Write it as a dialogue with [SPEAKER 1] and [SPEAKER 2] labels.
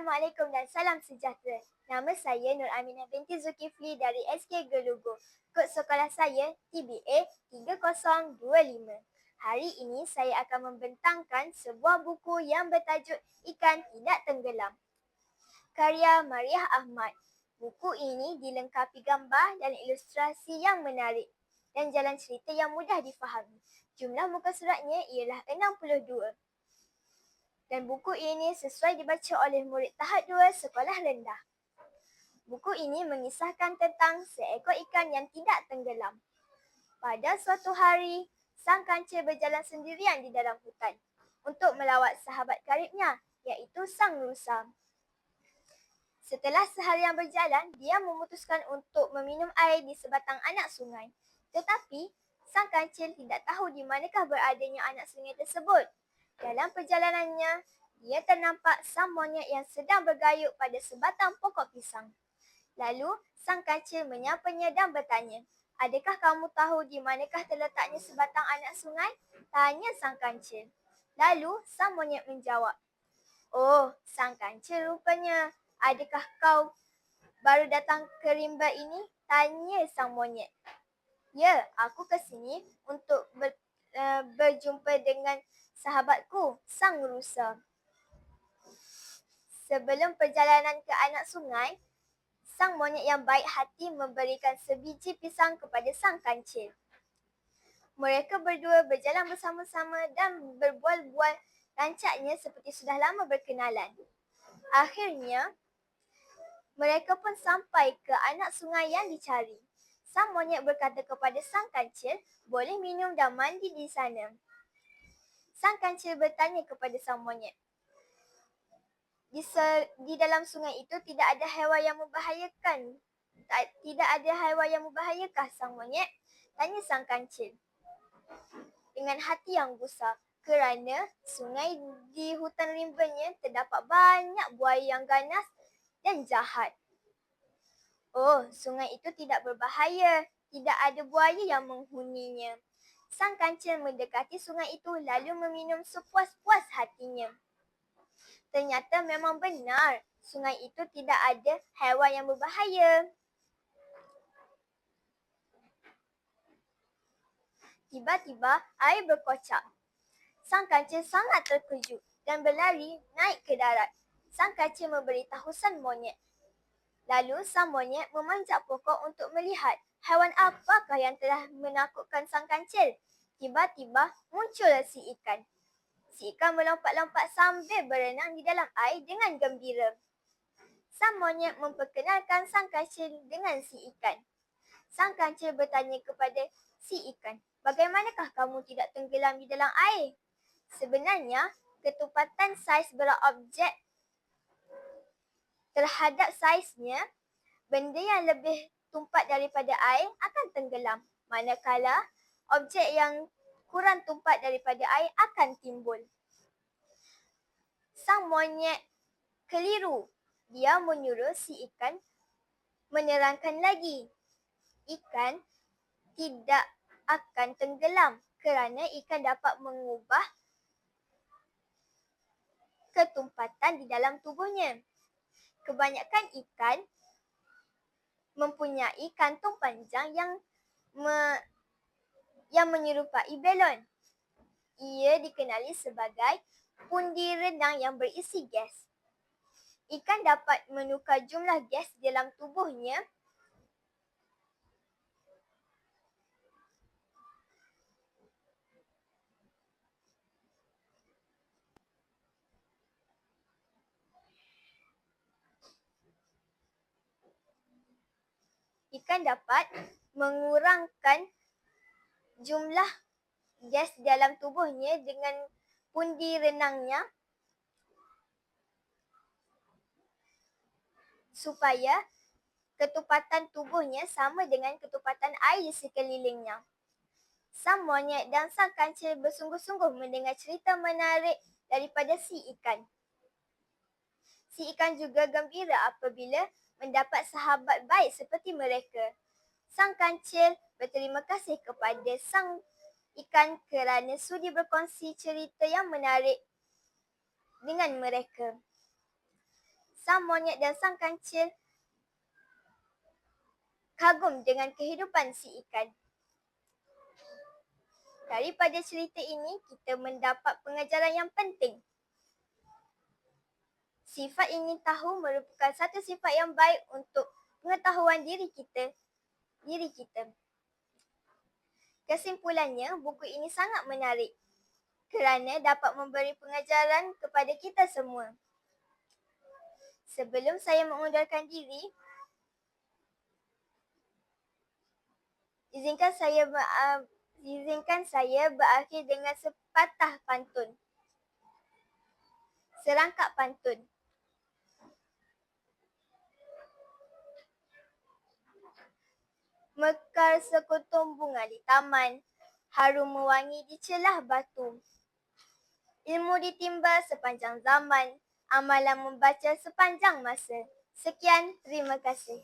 [SPEAKER 1] Assalamualaikum dan salam sejahtera. Nama saya Nur Aminah binti Zulkifli dari SK Gelugu. Kod sekolah saya TBA 3025. Hari ini saya akan membentangkan sebuah buku yang bertajuk Ikan Tidak Tenggelam. Karya Mariah Ahmad. Buku ini dilengkapi gambar dan ilustrasi yang menarik dan jalan cerita yang mudah difahami. Jumlah muka suratnya ialah 62. Dan buku ini sesuai dibaca oleh murid tahap 2 sekolah rendah. Buku ini mengisahkan tentang seekor ikan yang tidak tenggelam. Pada suatu hari, sang kancil berjalan sendirian di dalam hutan untuk melawat sahabat karibnya, iaitu sang rusa. Setelah seharian berjalan, dia memutuskan untuk meminum air di sebatang anak sungai. Tetapi, sang kancil tidak tahu di manakah beradanya anak sungai tersebut. Dalam perjalanannya, dia ternampak sang monyet yang sedang bergayut pada sebatang pokok pisang. Lalu, sang kancil menyapanya dan bertanya, "Adakah kamu tahu di manakah terletaknya sebatang anak sungai?" tanya sang kancil. Lalu, sang monyet menjawab, "Oh, sang kancil rupanya. Adakah kau baru datang ke rimba ini?" tanya sang monyet. "Ya, aku ke sini untuk berjumpa dengan sahabatku, sang rusa." Sebelum perjalanan ke anak sungai, sang monyet yang baik hati memberikan sebiji pisang kepada sang kancil. Mereka berdua berjalan bersama-sama dan berbual-bual rancaknya seperti sudah lama berkenalan. Akhirnya, mereka pun sampai ke anak sungai yang dicari. Sang monyet berkata kepada sang kancil, "Boleh minum dan mandi di sana." Sang kancil bertanya kepada sang monyet, Di dalam sungai itu tidak ada haiwan yang membahayakan. Tidak ada haiwan yang membahayakah, sang monyet? Tanya sang kancil dengan hati yang gusar kerana sungai di hutan rimbanya terdapat banyak buaya yang ganas dan jahat. "Oh, sungai itu tidak berbahaya. Tidak ada buaya yang menghuninya." Sang kancil mendekati sungai itu lalu meminum sepuas-puas hatinya. Ternyata memang benar, sungai itu tidak ada haiwan yang berbahaya. Tiba-tiba, air berkocak. Sang kancil sangat terkejut dan berlari naik ke darat. Sang kancil memberitahu sang monyet. Lalu, sang monyet memanjat pokok untuk melihat haiwan apakah yang telah menakutkan sang kancil. Tiba-tiba, muncullah si ikan. Si ikan melompat-lompat sambil berenang di dalam air dengan gembira. Sang monyet memperkenalkan sang kancil dengan si ikan. Sang kancil bertanya kepada si ikan, "Bagaimanakah kamu tidak tenggelam di dalam air?" Sebenarnya, ketupatan saiz berat objek terhadap saiznya, benda yang lebih tumpat daripada air akan tenggelam. Manakala objek yang kurang tumpat daripada air akan timbul. Sang monyet keliru. Dia menyuruh si ikan menerangkan lagi. Ikan tidak akan tenggelam kerana ikan dapat mengubah ketumpatan di dalam tubuhnya. Kebanyakan ikan mempunyai kantung panjang yang menyerupai belon. Ia dikenali sebagai pundi renang yang berisi gas. Ikan dapat menukar jumlah gas dalam tubuhnya mengurangkan jumlah gas dalam tubuhnya dengan pundi renangnya supaya ketupatan tubuhnya sama dengan ketupatan air di sekelilingnya. Sang monyet dan sang kancil bersungguh-sungguh mendengar cerita menarik daripada si ikan. Si ikan juga gembira apabila mendapat sahabat baik seperti mereka. Sang kancil berterima kasih kepada sang ikan kerana sudi berkongsi cerita yang menarik dengan mereka. sang monyet dan sang kancil kagum dengan kehidupan si ikan. Daripada cerita ini, kita mendapat pengajaran yang penting. Sifat ingin tahu merupakan satu sifat yang baik untuk pengetahuan diri kita. Kesimpulannya, buku ini sangat menarik kerana dapat memberi pengajaran kepada kita semua. Sebelum saya mengundurkan diri, izinkan saya berakhir dengan sepatah pantun. Serangkap pantun. Mekar sekutong bunga di taman, harum mewangi di celah batu. Ilmu ditimba sepanjang zaman, amalan membaca sepanjang masa. Sekian, terima kasih.